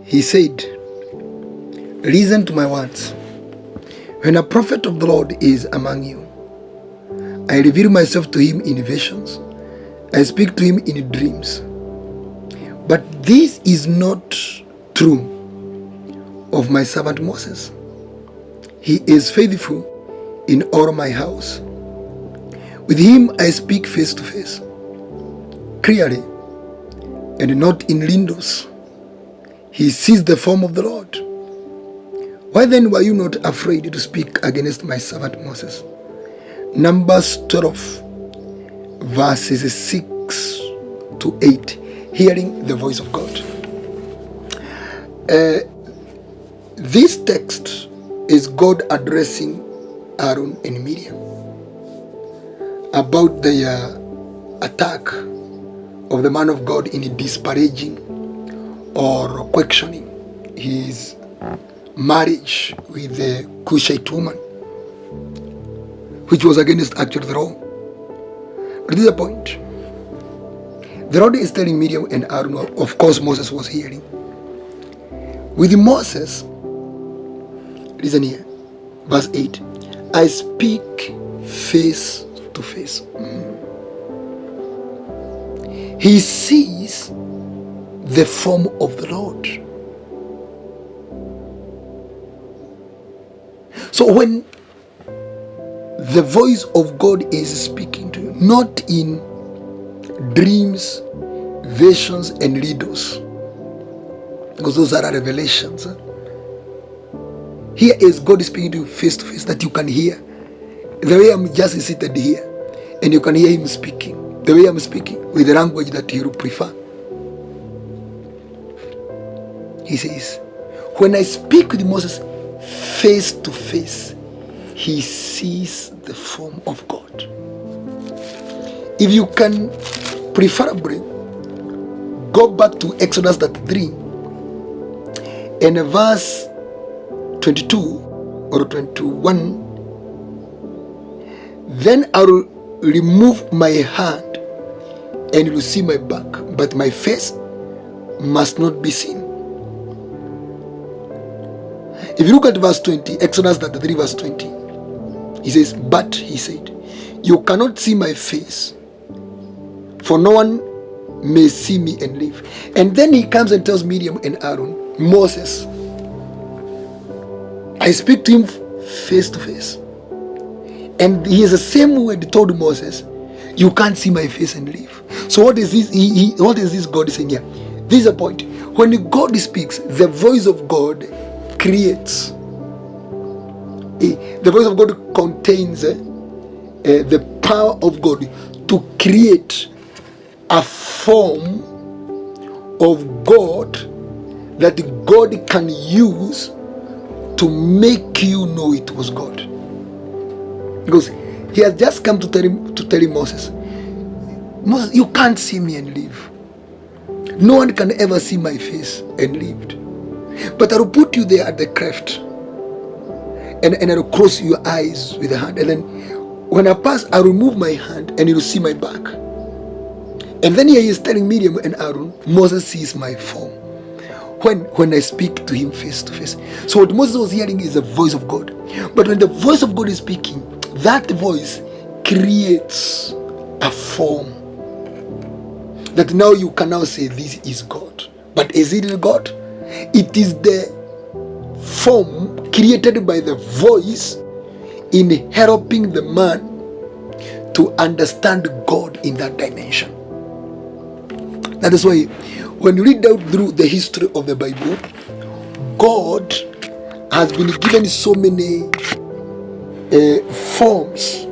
He said, listen to my words. When a prophet of the Lord is among you, I reveal myself to him in visions. I speak to him in dreams. But this is not true of my servant Moses. He is faithful in all my house. With him I speak face to face, clearly, and not in riddles. He sees the form of the Lord. Why then were you not afraid to speak against my servant Moses? Numbers 12, verses 6 to 8. Hearing the voice of God. This text is God addressing Aaron and Miriam about the attack of the man of God in disparaging or questioning his marriage with the Cushite woman, which was against actually the law. But this is the point. The Lord is telling Miriam and Aaron, of course Moses was hearing. With Moses, listen here, verse 8, I speak face to face. He sees the form of the Lord. So when the voice of God is speaking to you, not in dreams, visions, and riddles, because those are revelations. Here is God speaking to you face to face, that you can hear. The way I'm just seated here, and you can hear him speaking. The way I'm speaking, with the language that you prefer. He says, when I speak with Moses face to face, he sees the form of God. If you can preferably go back to Exodus 33 and verse 22 or 21, then I will remove my hand and you will see my back, but my face must not be seen. If you look at verse 20, Exodus 33 verse 20, he says, but he said, you cannot see my face, for no one may see me and live. And then he comes and tells Miriam and Aaron, Moses, I speak to him face to face. And he is the same word he told Moses, you can't see my face and live. So what is this? What is this God saying here? This is a point. When God speaks, the voice of God creates. The voice of God contains the power of God to create a form of God that God can use to make you know it was God. Because he has just come to tell him Moses, you can't see me and live. No one can ever see my face and lived. But I will put you there at the cleft, and I will close your eyes with a hand, and then when I pass, I will remove my hand and you will see my back. And then here he is telling Miriam and Aaron, Moses sees my form when I speak to him face to face. So what Moses was hearing is the voice of God. But when the voice of God is speaking, that voice creates a form that now you can now say this is God. But is it God? It is the form created by the voice in helping the man to understand God in that dimension. That is why when you read out through the history of the Bible, God has been given so many forms.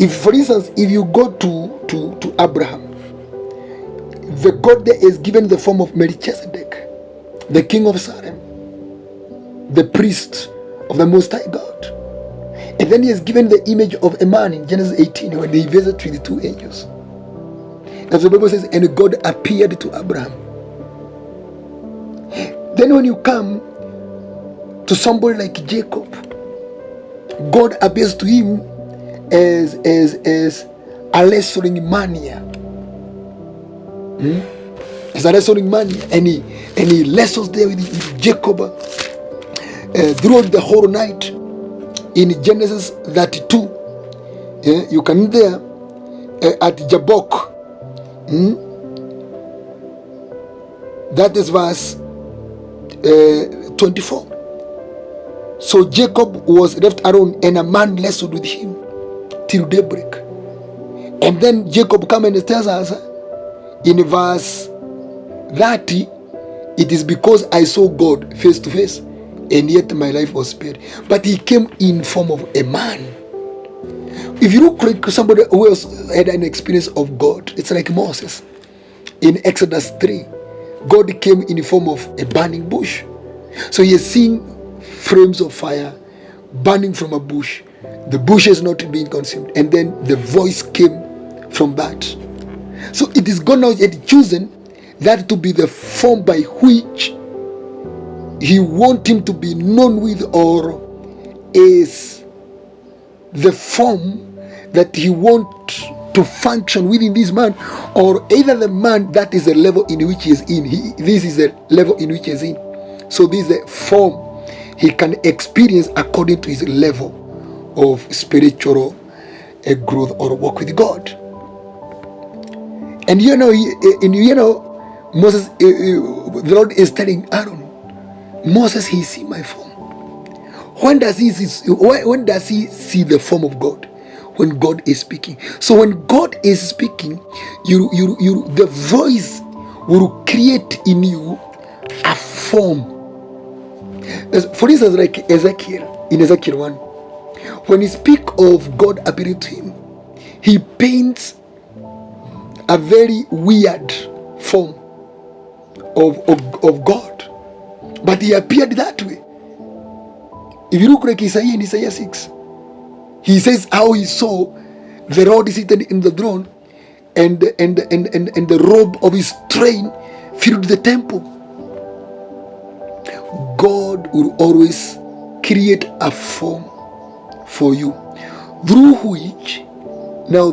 If, for instance, if you go to Abraham, the God there is given the form of Melchizedek, the king of Salem, the priest of the Most High God. And then he is given the image of a man in Genesis 18 when he visited with the two angels. As the Bible says, and God appeared to Abraham. Then when you come to somebody like Jacob, God appears to him as a wrestling mania. He's a wrestling man, and he wrestles there with Jacob throughout the whole night. In Genesis 32, you can read there at Jabbok. That is verse 24. So Jacob was left alone, and a man wrestled with him till daybreak. And then Jacob comes and tells us in verse 30, it is because I saw God face to face, and yet my life was spared. But he came in form of a man. If you look like somebody who else had an experience of God, it's like Moses. In Exodus 3, God came in the form of a burning bush. So he has seen flames of fire burning from a bush. The bush is not being consumed. And then the voice came from that. So it is God now had chosen that to be the form by which he wants him to be known with, or is the form that he wants to function within this man, or either the man that is the level in which he is in. This is the level in which he is in. So this is the form he can experience according to his level of spiritual growth or walk with God. And Moses, the Lord is telling Aaron, Moses, he see my form. When does he see the form of God? When God is speaking. So when God is speaking, the voice will create in you a form. For instance, like Ezekiel, in Ezekiel 1, when he speaks of God appearing to him, he paints a very weird form of God. But he appeared that way. If you look like Isaiah in Isaiah 6, he says how he saw the Lord seated in the throne, and the robe of his train filled the temple. God will always create a form for you, through which, now,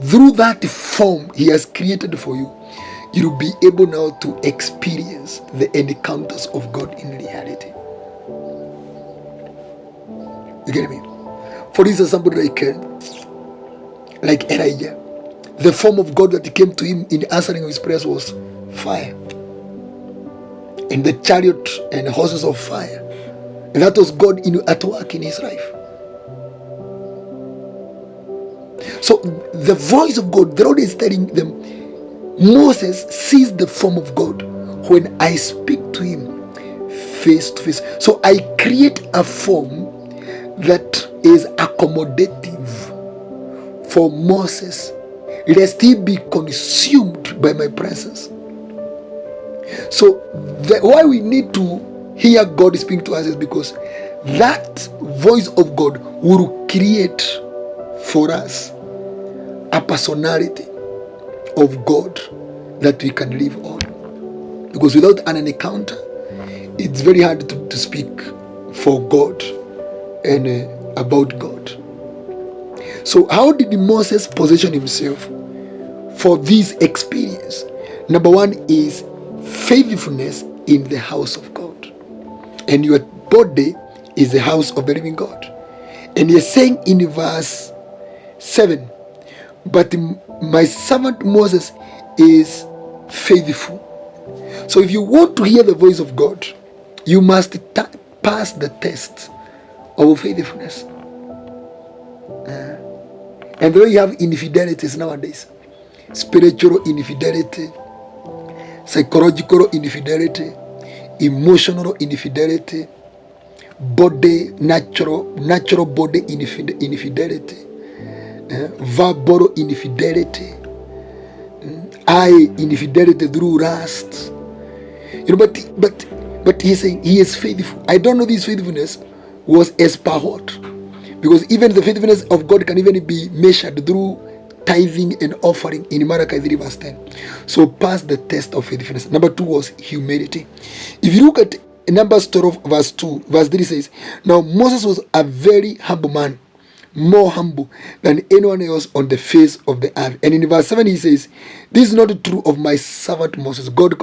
through that form he has created for you, you will be able now to experience the encounters of God in reality. You get me? For instance, somebody like Elijah, the form of God that came to him in answering his prayers was fire, and the chariot and horses of fire. And that was God at work in his life. So the voice of God, the Lord is telling them, Moses sees the form of God when I speak to him face to face. So I create a form that is accommodative for Moses, lest he be consumed by my presence. So why we need to hear God speak to us is because that voice of God will create for us a personality of God that we can live on. Because without an encounter, it's very hard to speak for God and about God. So how did Moses position himself for this experience? Number one is faithfulness in the house of God. And your body is the house of the living God. And he's saying in verse 7, but my servant Moses is faithful. So if you want to hear the voice of God, you must pass the test of faithfulness. And then you have infidelities nowadays. Spiritual infidelity, psychological infidelity, emotional infidelity, natural body infidelity, verbal infidelity, eye infidelity through lust. But he's saying he is faithful. I don't know this faithfulness was as per what, because even the faithfulness of God can even be measured through tithing and offering in Malachi 3 verse 10. So pass the test of faithfulness. Number 2 was humility. If you look at Numbers 12 verse 2, verse 3 says, now Moses was a very humble man, more humble than anyone else on the face of the earth. And in verse 7 he says, this is not true of my servant Moses. God